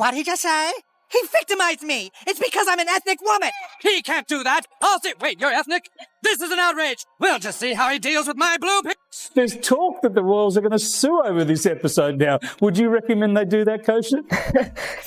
What did you say? He victimized me! It's because I'm an ethnic woman! He can't do that! I'll see. Wait, you're ethnic? This is an outrage! We'll just see how he deals with my blue pics! There's talk that the royals are going to sue over this episode now. Would you recommend they do that, Kosha?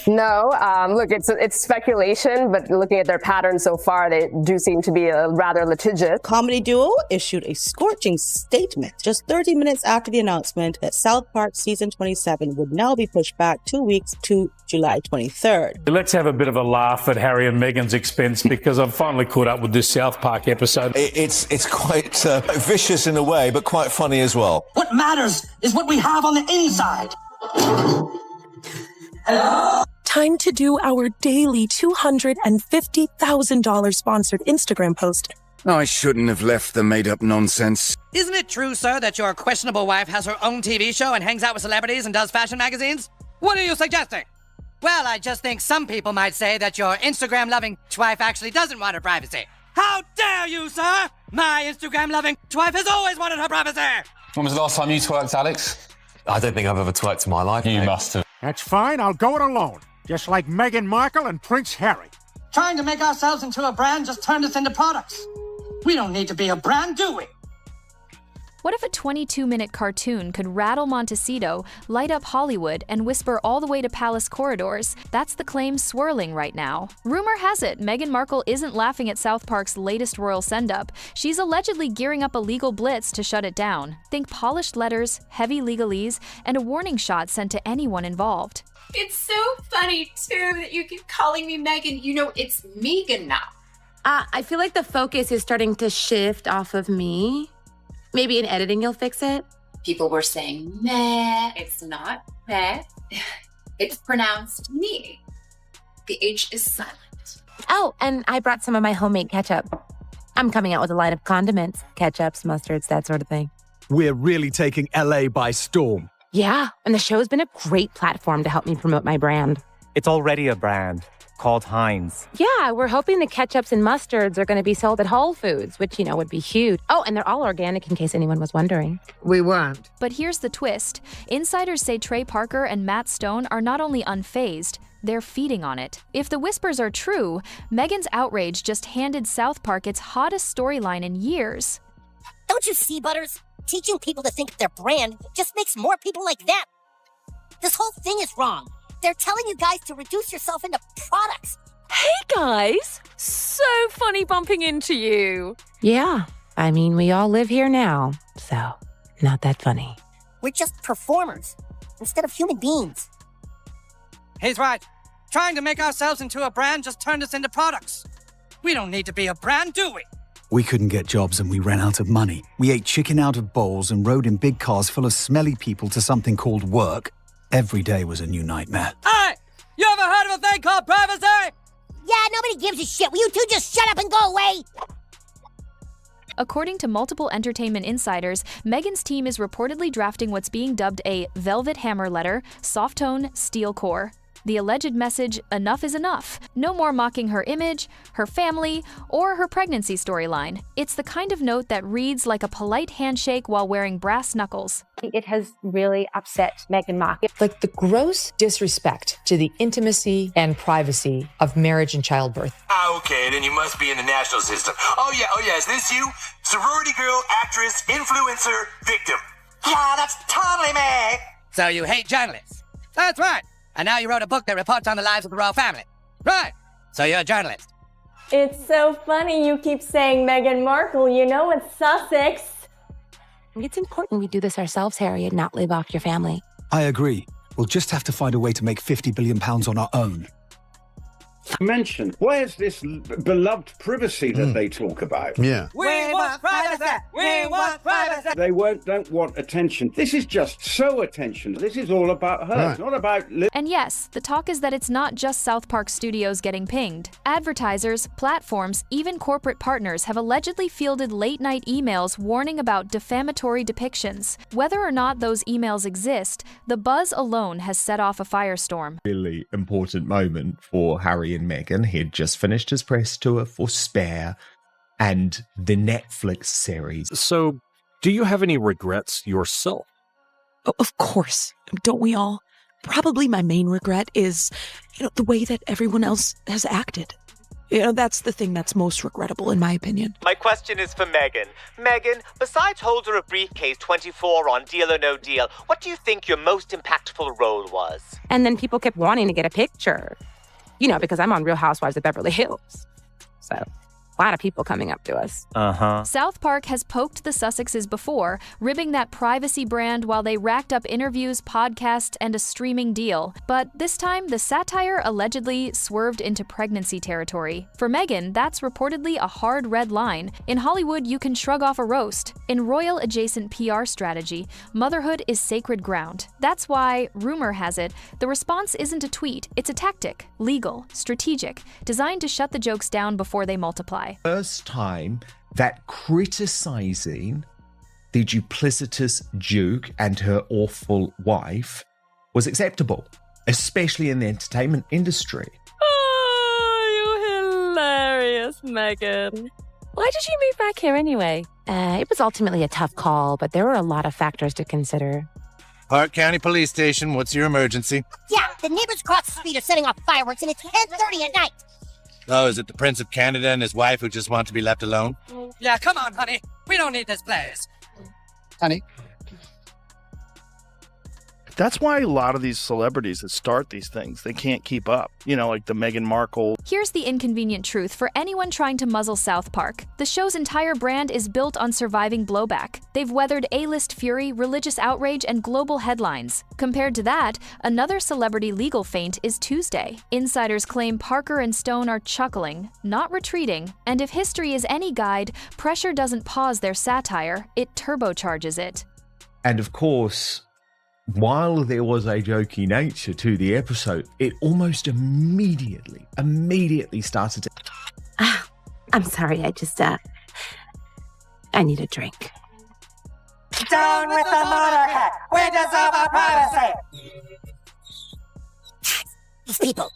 No. Look, it's speculation, but looking at their pattern so far, they do seem to be rather litigious. Comedy duo issued a scorching statement just 30 minutes after the announcement that South Park Season 27 would now be pushed back 2 weeks to July 23rd. Let's have a bit of a laugh at Harry and Meghan's expense because I've finally caught up with this South Park episode. It's quite vicious in a way, but quite funny as well. What matters is what we have on the inside. Time to do our daily $250,000 sponsored Instagram post. I shouldn't have left the made-up nonsense. Isn't it true, sir, that your questionable wife has her own TV show and hangs out with celebrities and does fashion magazines? What are you suggesting? Well, I just think some people might say that your Instagram-loving wife actually doesn't want her privacy. How dare you, sir? My Instagram-loving wife has always wanted her privacy! When was the last time you twerked, Alex? I don't think I've ever twerked in my life. You must have. That's fine, I'll go it alone. Just like Meghan Markle and Prince Harry. Trying to make ourselves into a brand just turned us into products. We don't need to be a brand, do we? What if a 22-minute cartoon could rattle Montecito, light up Hollywood, and whisper all the way to palace corridors? That's the claim swirling right now. Rumor has it, Meghan Markle isn't laughing at South Park's latest royal send-up. She's allegedly gearing up a legal blitz to shut it down. Think polished letters, heavy legalese, and a warning shot sent to anyone involved. It's so funny, too, that you keep calling me Meghan. You know, it's Meghan now. I feel like the focus is starting to shift off of me. Maybe in editing you'll fix it. People were saying meh. It's not meh. It's pronounced me. The H is silent. Oh, and I brought some of my homemade ketchup. I'm coming out with a line of condiments, ketchups, mustards, that sort of thing. We're really taking LA by storm. Yeah, and the show's been a great platform to help me promote my brand. It's already a brand called Heinz. Yeah, we're hoping the ketchups and mustards are going to be sold at Whole Foods, which, you know, would be huge. Oh, and they're all organic in case anyone was wondering. We weren't. But here's the twist. Insiders say Trey Parker and Matt Stone are not only unfazed, they're feeding on it. If the whispers are true, Meghan's outrage just handed South Park its hottest storyline in years. Don't you see, Butters? Teaching people to think of their brand just makes more people like them. This whole thing is wrong. They're telling you guys to reduce yourself into products. Hey, guys! So funny bumping into you. Yeah, I mean, we all live here now, so not that funny. We're just performers instead of human beings. He's right. Trying to make ourselves into a brand just turned us into products. We don't need to be a brand, do we? We couldn't get jobs and we ran out of money. We ate chicken out of bowls and rode in big cars full of smelly people to something called work. Every day was a new nightmare. Hey! You ever heard of a thing called privacy? Yeah, nobody gives a shit. Will you two just shut up and go away? According to multiple entertainment insiders, Meghan's team is reportedly drafting what's being dubbed a velvet hammer letter, soft tone, steel core. The alleged message, enough is enough. No more mocking her image, her family, or her pregnancy storyline. It's the kind of note that reads like a polite handshake while wearing brass knuckles. It has really upset Meghan Markle. Like the gross disrespect to the intimacy and privacy of marriage and childbirth. Okay, then you must be in the national system. Oh yeah, is this you? Sorority girl, actress, influencer, victim. Yeah, that's totally me. So you hate journalists? That's right. And now you wrote a book that reports on the lives of the royal family. Right. So you're a journalist. It's so funny you keep saying Meghan Markle. You know it's Sussex. It's important we do this ourselves, Harry, and not live off your family. I agree. We'll just have to find a way to make £50 billion on our own. Mention, where's this beloved privacy that they talk about? Yeah. We want privacy! We want privacy! They don't want attention. This is just so attention. This is all about her. Right. It's not about... And yes, the talk is that it's not just South Park studios getting pinged. Advertisers, platforms, even corporate partners have allegedly fielded late-night emails warning about defamatory depictions. Whether or not those emails exist, the buzz alone has set off a firestorm. Really important moment for Harry and Meghan. He had just finished his press tour for Spare and the Netflix series. So, do you have any regrets yourself? Oh, of course. Don't we all? Probably my main regret is the way that everyone else has acted. That's the thing that's most regrettable, in my opinion. My question is for Meghan. Meghan, besides holder of briefcase 24 on Deal or No Deal, what do you think your most impactful role was? And then people kept wanting to get a picture, because I'm on Real Housewives of Beverly Hills. So a lot of people coming up to us. South Park has poked the Sussexes before, ribbing that privacy brand while they racked up interviews, podcasts, and a streaming deal. But this time, the satire allegedly swerved into pregnancy territory. For Meghan, that's reportedly a hard red line. In Hollywood, you can shrug off a roast. In royal-adjacent PR strategy, motherhood is sacred ground. That's why, rumor has it, the response isn't a tweet, it's a tactic, legal, strategic, designed to shut the jokes down before they multiply. First time that criticizing the duplicitous Duke and her awful wife was acceptable, especially in the entertainment industry. Oh, you're hilarious, Meghan. Why did you move back here anyway? It was ultimately a tough call, but there were a lot of factors to consider. Park County Police Station, what's your emergency? Yeah, the neighbors across the street are setting off fireworks and it's 10:30 at night. Oh, is it the Prince of Canada and his wife who just want to be left alone? Yeah, come on, honey. We don't need this place. Honey. That's why a lot of these celebrities that start these things, they can't keep up. Like the Meghan Markle. Here's the inconvenient truth for anyone trying to muzzle South Park. The show's entire brand is built on surviving blowback. They've weathered A-list fury, religious outrage, and global headlines. Compared to that, another celebrity legal feint is Tuesday. Insiders claim Parker and Stone are chuckling, not retreating. And if history is any guide, pressure doesn't pause their satire, it turbocharges it. And of course, while there was a jokey nature to the episode, it almost immediately started to... I'm sorry, I need a drink. Down with the monarchy! We deserve our privacy! These people.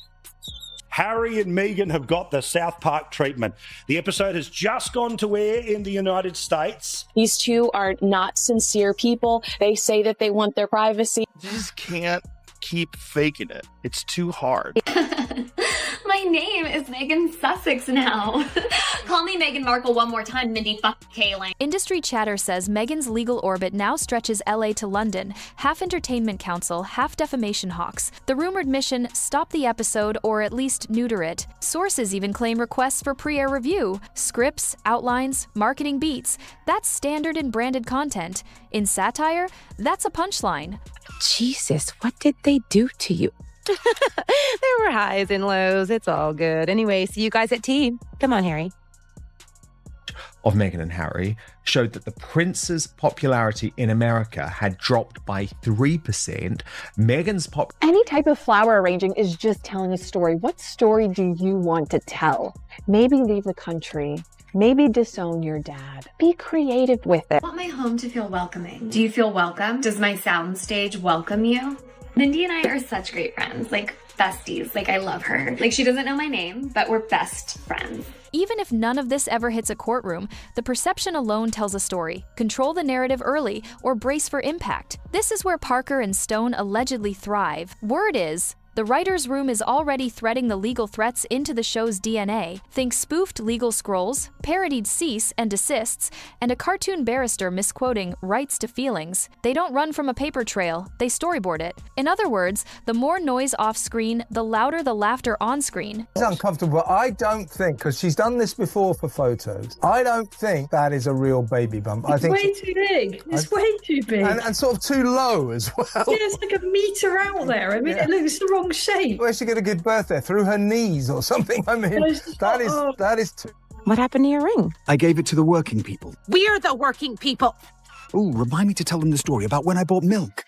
Harry and Meghan have got the South Park treatment. The episode has just gone to air in the United States. These two are not sincere people. They say that they want their privacy. You just can't keep faking it. It's too hard. My name is Megan Sussex now. Call me Meghan Markle one more time, Mindy fuck Kaling. Industry chatter says Meghan's legal orbit now stretches LA to London, half entertainment counsel, half defamation hawks. The rumored mission, stop the episode or at least neuter it. Sources even claim requests for pre-air review, scripts, outlines, marketing beats. That's standard in branded content. In satire, that's a punchline. Jesus, what did they do to you? There were highs and lows. It's all good. Anyway, see you guys at tea. Come on, Harry. Of Meghan and Harry showed that the prince's popularity in America had dropped by 3%. Meghan's Any type of flower arranging is just telling a story. What story do you want to tell? Maybe leave the country. Maybe disown your dad. Be creative with it. I want my home to feel welcoming. Do you feel welcome? Does my soundstage welcome you? Mindy and I are such great friends, like besties. Like, I love her. Like, she doesn't know my name, but we're best friends. Even if none of this ever hits a courtroom, the perception alone tells a story. Control the narrative early or brace for impact. This is where Parker and Stone allegedly thrive. Word is, the writer's room is already threading the legal threats into the show's DNA. Think spoofed legal scrolls, parodied cease and desists, and a cartoon barrister misquoting rights to feelings. They don't run from a paper trail, they storyboard it. In other words, the more noise off-screen, the louder the laughter on-screen. It's uncomfortable. I don't think, because she's done this before for photos, I don't think that is a real baby bump. I think way too big. It's way too big. And sort of too low as well. Yeah, it's like a metre out there. I mean, it looks the wrong shape. Where's she going to give birth there? Through her knees or something? I mean, that is too... What happened to your ring? I gave it to the working people. We're the working people. Oh, remind me to tell them the story about when I bought milk.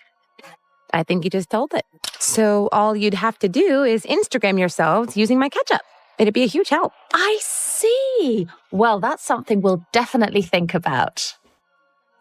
I think you just told it. So all you'd have to do is Instagram yourselves using my ketchup. It'd be a huge help. I see. Well, that's something we'll definitely think about.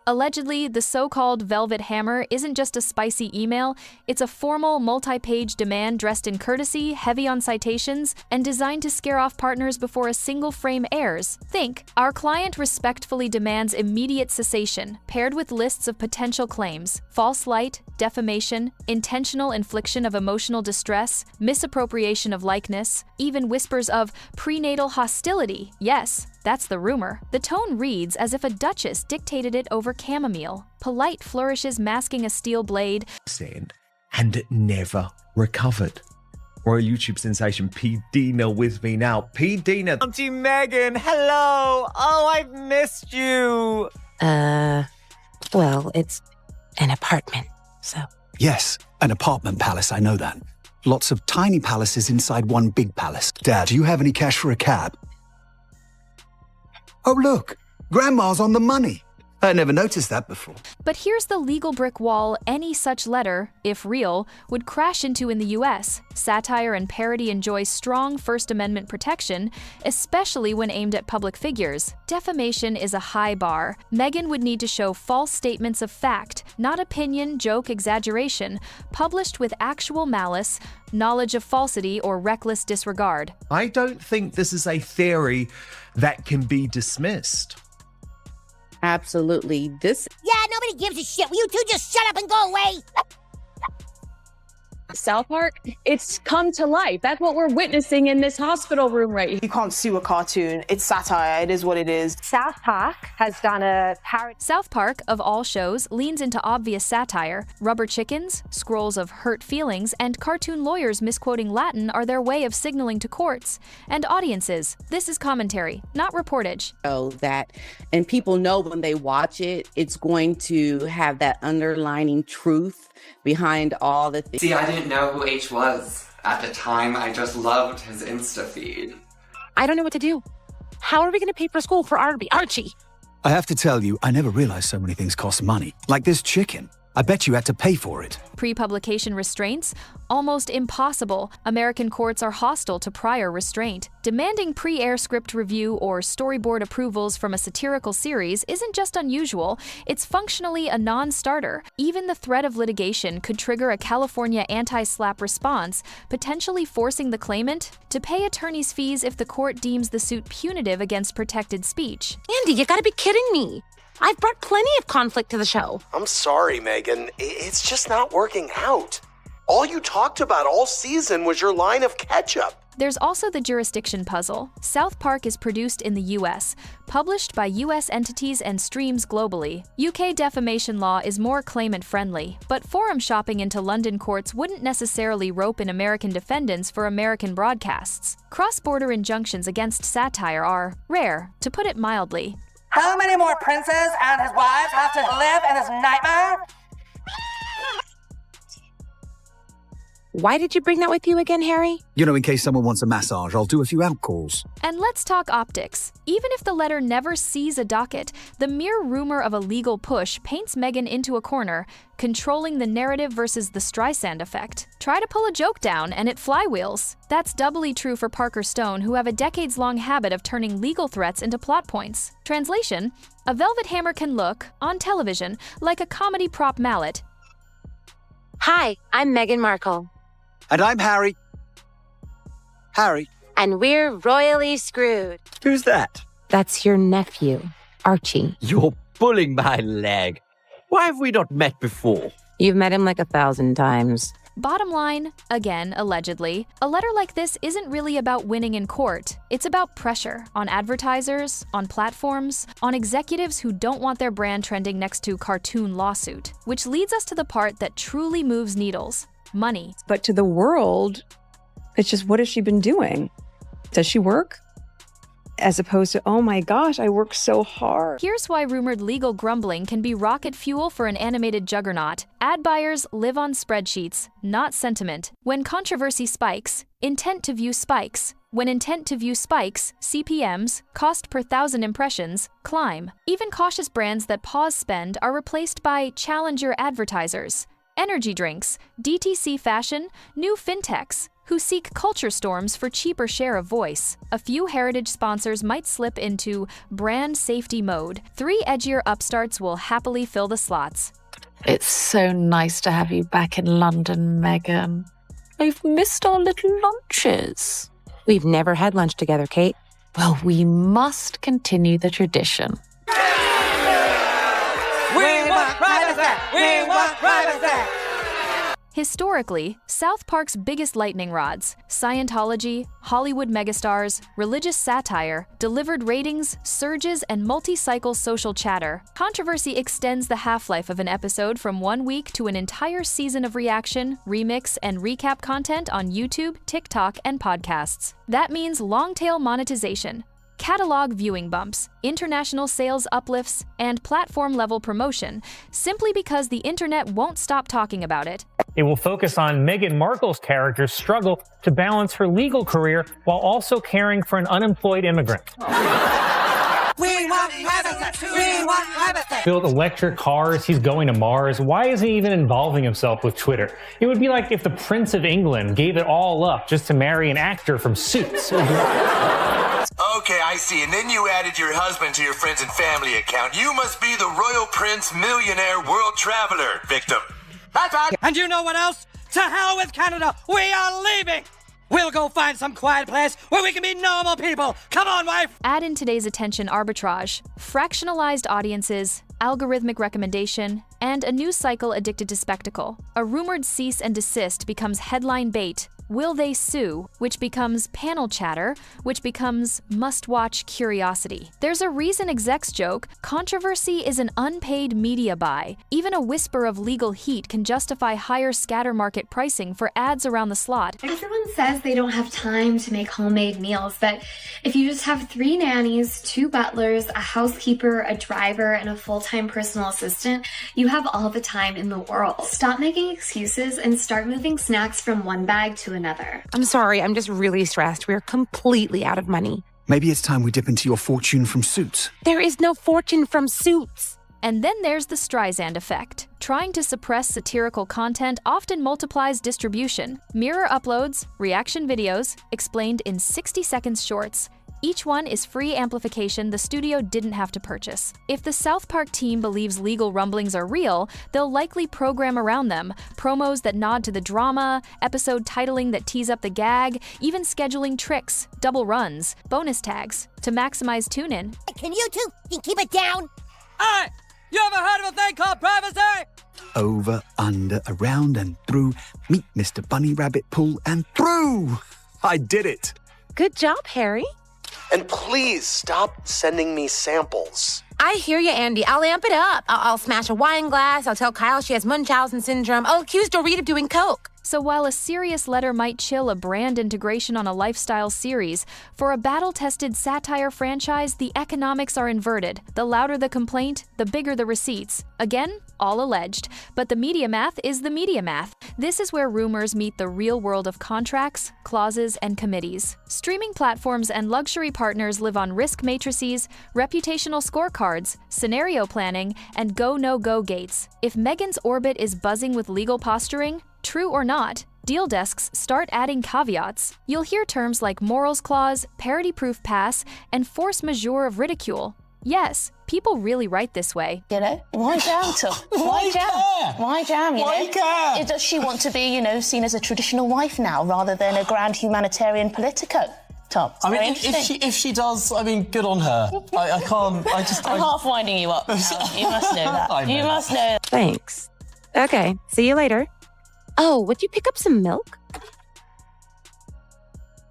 Allegedly, the so-called Velvet Hammer isn't just a spicy email, it's a formal, multi-page demand dressed in courtesy, heavy on citations, and designed to scare off partners before a single frame airs. Think, our client respectfully demands immediate cessation, paired with lists of potential claims: false light, defamation, intentional infliction of emotional distress, misappropriation of likeness, even whispers of prenatal hostility. Yes, that's the rumor. The tone reads as if a duchess dictated it over chamomile. Polite flourishes masking a steel blade. And never recovered. Royal YouTube sensation P. Dina with me now. P. Dina. Auntie Meghan, hello. Oh, I've missed you. Well, it's an apartment, so. Yes, an apartment palace, I know that. Lots of tiny palaces inside one big palace. Dad, do you have any cash for a cab? Oh, look, Grandma's on the money. I never noticed that before. But here's the legal brick wall any such letter, if real, would crash into in the US. Satire and parody enjoy strong First Amendment protection, especially when aimed at public figures. Defamation is a high bar. Meghan would need to show false statements of fact, not opinion, joke, exaggeration, published with actual malice, knowledge of falsity, or reckless disregard. I don't think this is a theory that can be dismissed. Absolutely. Yeah, nobody gives a shit. Will you two just shut up and go away? South Park, it's come to life. That's what we're witnessing in this hospital room right here. You can't sue a cartoon. It's satire. It is what it is. South Park has done a parody. South Park, of all shows, leans into obvious satire. Rubber chickens, scrolls of hurt feelings, and cartoon lawyers misquoting Latin are their way of signaling to courts and audiences. This is commentary, not reportage. So that, and people know when they watch it, it's going to have that underlining truth behind all the things. See, I didn't know who H was. At the time, I just loved his Insta feed. I don't know what to do. How are we going to pay for school for Archie? I have to tell you, I never realized so many things cost money. Like this chicken. I bet you had to pay for it. Pre-publication restraints? Almost impossible. American courts are hostile to prior restraint. Demanding pre-air script review or storyboard approvals from a satirical series isn't just unusual, it's functionally a non-starter. Even the threat of litigation could trigger a California anti-slap response, potentially forcing the claimant to pay attorney's fees if the court deems the suit punitive against protected speech. Andy, you gotta be kidding me. I've brought plenty of conflict to the show. I'm sorry, Meghan. It's just not working out. All you talked about all season was your line of ketchup. There's also the jurisdiction puzzle. South Park is produced in the US, published by US entities and streams globally. UK defamation law is more claimant-friendly, but forum shopping into London courts wouldn't necessarily rope in American defendants for American broadcasts. Cross-border injunctions against satire are rare, to put it mildly. How many more princes and his wives have to live in this nightmare? Why did you bring that with you again, Harry? You know, in case someone wants a massage, I'll do a few outcalls. And let's talk optics. Even if the letter never sees a docket, the mere rumor of a legal push paints Meghan into a corner, controlling the narrative versus the Streisand effect. Try to pull a joke down and it flywheels. That's doubly true for Parker Stone, who have a decades-long habit of turning legal threats into plot points. Translation: a velvet hammer can look, on television, like a comedy prop mallet. Hi, I'm Meghan Markle. And I'm Harry. Harry. And we're royally screwed. Who's that? That's your nephew, Archie. You're pulling my leg. Why have we not met before? You've met him like 1,000 times. Bottom line, again, allegedly, a letter like this isn't really about winning in court. It's about pressure on advertisers, on platforms, on executives who don't want their brand trending next to cartoon lawsuit. Which leads us to the part that truly moves needles: money. But to the world, it's just, what has she been doing? Does she work? As opposed to, oh my gosh, I work so hard. Here's why rumored legal grumbling can be rocket fuel for an animated juggernaut. Ad buyers live on spreadsheets, not sentiment. When controversy spikes, intent to view spikes. When intent to view spikes, CPMs, cost per 1,000 impressions, climb. Even cautious brands that pause spend are replaced by challenger advertisers. Energy drinks, DTC fashion, new fintechs. who seek culture storms for cheaper share of voice. A few heritage sponsors might slip into brand safety mode. 3 edgier upstarts will happily fill the slots. It's so nice to have you back in London, Meghan. I've missed our little lunches. We've never had lunch together, Kate. Well, we must continue the tradition. We want privacy! We want privacy! Historically, South Park's biggest lightning rods, Scientology, Hollywood megastars, religious satire, delivered ratings, surges, and multi-cycle social chatter. Controversy extends the half-life of an episode from 1 week to an entire season of reaction, remix, and recap content on YouTube, TikTok, and podcasts. That means long-tail monetization, catalog viewing bumps, international sales uplifts, and platform-level promotion, simply because the internet won't stop talking about it. It will focus on Meghan Markle's character's struggle to balance her legal career while also caring for an unemployed immigrant. We want privacy! We want privacy! Build electric cars, he's going to Mars. Why is he even involving himself with Twitter? It would be like if the Prince of England gave it all up just to marry an actor from Suits. Okay, I see. And then you added your husband to your friends and family account. You must be the Royal Prince Millionaire World Traveler victim. That's right. And you know what else? To hell with Canada. We are leaving. We'll go find some quiet place where we can be normal people. Come on, wife. Add in today's attention arbitrage, fractionalized audiences, algorithmic recommendation, and a news cycle addicted to spectacle. A rumored cease and desist becomes headline bait. Will they sue? Which becomes panel chatter, which becomes must-watch curiosity. There's a reason execs joke, controversy is an unpaid media buy. Even a whisper of legal heat can justify higher scatter market pricing for ads around the slot. Everyone says they don't have time to make homemade meals, but if you just have 3 nannies, 2 butlers, a housekeeper, a driver, and a full-time personal assistant, you have all the time in the world. Stop making excuses and start moving snacks from one bag to another. I'm sorry, I'm just really stressed. We're completely out of money. Maybe it's time we dip into your fortune from Suits. There is no fortune from Suits. And then there's the Streisand effect. Trying to suppress satirical content often multiplies distribution. Mirror uploads, reaction videos, explained in 60 seconds shorts. Each one is free amplification the studio didn't have to purchase. If the South Park team believes legal rumblings are real, they'll likely program around them, promos that nod to the drama, episode titling that tease up the gag, even scheduling tricks, double runs, bonus tags, to maximize tune-in. Can you two keep it down? Hey! You ever heard of a thing called privacy? Over, under, around, and through. Meet Mr. Bunny Rabbit, pull and through! I did it! Good job, Harry. And please stop sending me samples. I hear you, Andy. I'll amp it up. I'll smash a wine glass. I'll tell Kyle she has Munchausen syndrome. I'll accuse Dorit of doing coke. So while a serious letter might chill a brand integration on a lifestyle series, for a battle-tested satire franchise, the economics are inverted. The louder the complaint, the bigger the receipts. Again, all alleged. But the media math is the media math. This is where rumors meet the real world of contracts, clauses, and committees. Streaming platforms and luxury partners live on risk matrices, reputational scorecards, scenario planning, and go-no-go gates. If Meghan's orbit is buzzing with legal posturing, true or not, deal desks start adding caveats. You'll hear terms like morals clause, parody-proof pass, and force majeure of ridicule. Yes, people really write this way. You know, why jam, Tom? Why jam? Why jam, you know? Does she want to be, seen as a traditional wife now rather than a grand humanitarian politico? Tom, I mean, if she does, good on her. I can't, I'm half winding you up now. You must know that. You must know. Thanks. Okay, see you later. Oh, would you pick up some milk?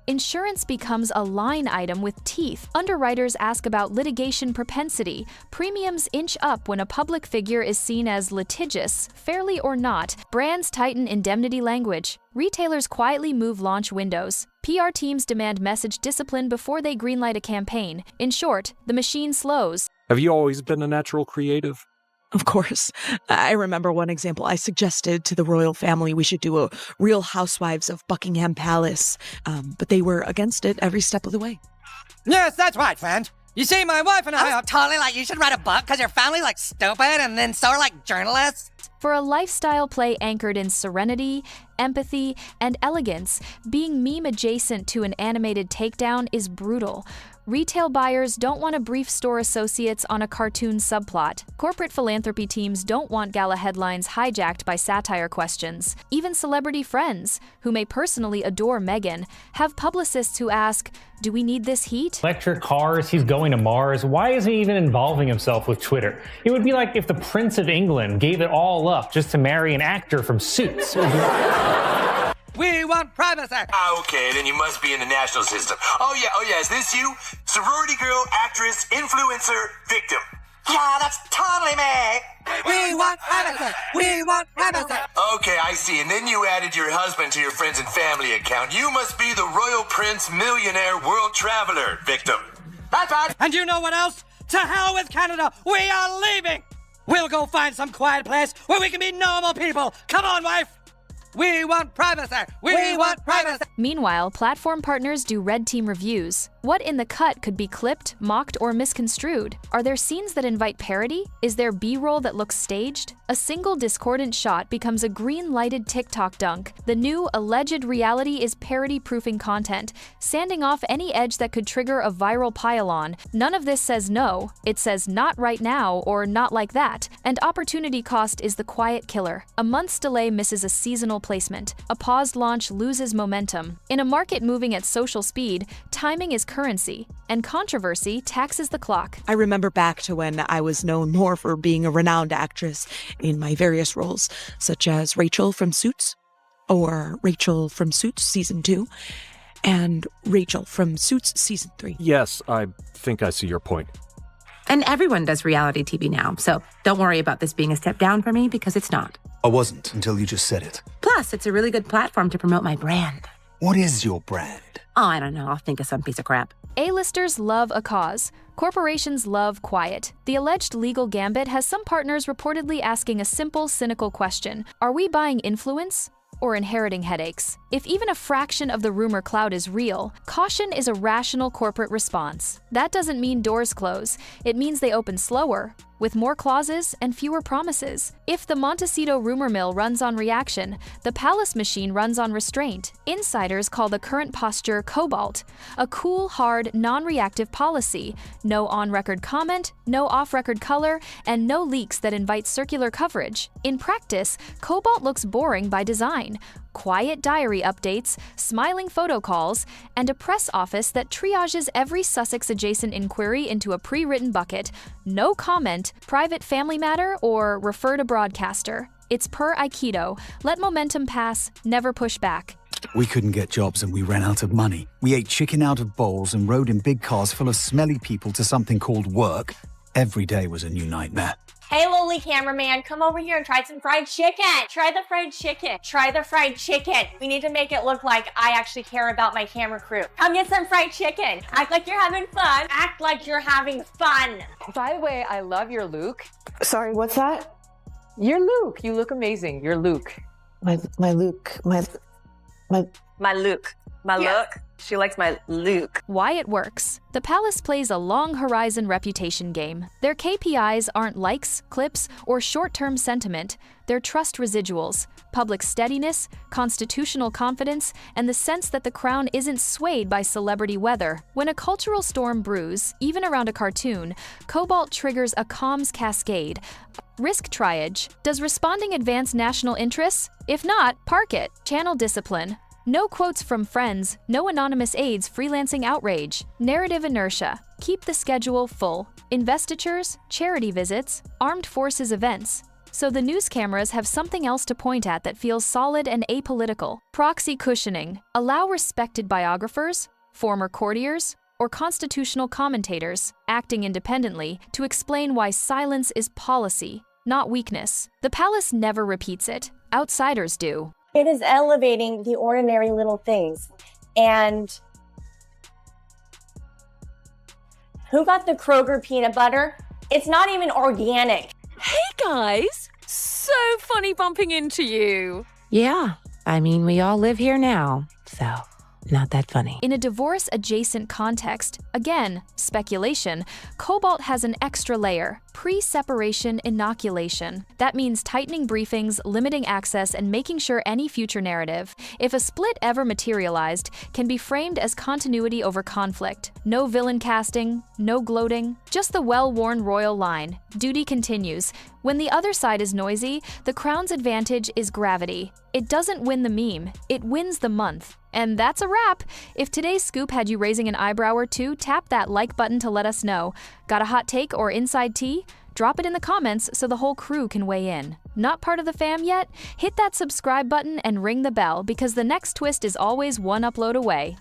Insurance becomes a line item with teeth. Underwriters ask about litigation propensity. Premiums inch up when a public figure is seen as litigious, fairly or not. Brands tighten indemnity language. Retailers quietly move launch windows. PR teams demand message discipline before they greenlight a campaign. In short, the machine slows. Have you always been a natural creative? Of course. I remember one example. I suggested to the royal family we should do a Real Housewives of Buckingham Palace, but they were against it every step of the way. Yes, that's right, friend. You see, my wife and I are totally you should write a book because your family stupid and then so are journalists. For a lifestyle play anchored in serenity empathy, and elegance, being meme adjacent to an animated takedown is brutal. Retail buyers don't want to brief store associates on a cartoon subplot. Corporate philanthropy teams don't want gala headlines hijacked by satire questions. Even celebrity friends, who may personally adore Meghan, have publicists who ask, do we need this heat? Electric cars, he's going to Mars. Why is he even involving himself with Twitter? It would be like if the Prince of England gave it all up just to marry an actor from Suits. We want privacy. Okay, then you must be in the national system. Oh yeah, is this you? Sorority girl, actress, influencer, victim. Yeah, that's totally me. We want privacy. We want privacy. Okay, I see. And then you added your husband to your friends and family account. You must be the royal prince, millionaire, world traveler, victim. That's right. And you know what else? To hell with Canada. We are leaving. We'll go find some quiet place where we can be normal people. Come on, wife. We want privacy! We want privacy! Meanwhile, platform partners do red team reviews. What in the cut could be clipped, mocked, or misconstrued? Are there scenes that invite parody? Is there B-roll that looks staged? A single discordant shot becomes a green-lighted TikTok dunk. The new alleged reality is parody-proofing content, sanding off any edge that could trigger a viral pile-on. None of this says no. It says not right now or not like that. And opportunity cost is the quiet killer. A month's delay misses a seasonal placement. A paused launch loses momentum. In a market moving at social speed, timing is currency, and controversy taxes the clock. I remember back to when I was known more for being a renowned actress in my various roles, such as Rachel from Suits, or Rachel from Suits Season 2, and Rachel from Suits Season 3. Yes, I think I see your point. And everyone does reality TV now, so don't worry about this being a step down for me, because it's not. I wasn't until you just said it. Plus, it's a really good platform to promote my brand. What is your brand? Oh, I don't know. I'll think of some piece of crap. A-listers love a cause. Corporations love quiet. The alleged legal gambit has some partners reportedly asking a simple, cynical question. Are we buying influence or inheriting headaches? If even a fraction of the rumor cloud is real, caution is a rational corporate response. That doesn't mean doors close. It means they open slower, with more clauses and fewer promises. If the Montecito rumor mill runs on reaction, the palace machine runs on restraint. Insiders call the current posture cobalt, a cool, hard, non-reactive policy. No on-record comment, no off-record color, and no leaks that invite circular coverage. In practice, cobalt looks boring by design. Quiet diary updates, smiling photo calls, and a press office that triages every Sussex-adjacent inquiry into a pre-written bucket. No comment, private family matter, or refer to broadcaster. It's per Aikido. Let momentum pass, never push back. We couldn't get jobs and we ran out of money. We ate chicken out of bowls and rode in big cars full of smelly people to something called work. Every day was a new nightmare. Hey, lowly cameraman, come over here and try some fried chicken. Try the fried chicken. Try the fried chicken. We need to make it look like I actually care about my camera crew. Come get some fried chicken. Act like you're having fun. Act like you're having fun. By the way, I love your Luke. Sorry, what's that? Your Luke. You look amazing. Your Luke. My Luke. My Luke. My look. She likes my Luke. Why it works. The palace plays a long horizon reputation game. Their KPIs aren't likes, clips, or short-term sentiment. They're trust residuals, public steadiness, constitutional confidence, and the sense that the crown isn't swayed by celebrity weather. When a cultural storm brews, even around a cartoon, cobalt triggers a comms cascade. Risk triage. Does responding advance national interests? If not, park it. Channel discipline. No quotes from friends, no anonymous aides freelancing outrage. Narrative inertia. Keep the schedule full. Investitures, charity visits, armed forces events. So the news cameras have something else to point at that feels solid and apolitical. Proxy cushioning. Allow respected biographers, former courtiers, or constitutional commentators, acting independently, to explain why silence is policy, not weakness. The palace never repeats it. Outsiders do. It is elevating the ordinary little things. And who got the Kroger peanut butter? It's not even organic. Hey guys, so funny bumping into you. Yeah, I mean, we all live here now, so not that funny. In a divorce-adjacent context, again, speculation, cobalt has an extra layer, pre-separation inoculation. That means tightening briefings, limiting access, and making sure any future narrative, if a split ever materialized, can be framed as continuity over conflict. No villain casting, no gloating, just the well-worn royal line. Duty continues. When the other side is noisy, the Crown's advantage is gravity. It doesn't win the meme, it wins the month. And that's a wrap! If today's scoop had you raising an eyebrow or two, tap that like button to let us know. Got a hot take or inside tea? Drop it in the comments so the whole crew can weigh in. Not part of the fam yet? Hit that subscribe button and ring the bell because the next twist is always one upload away.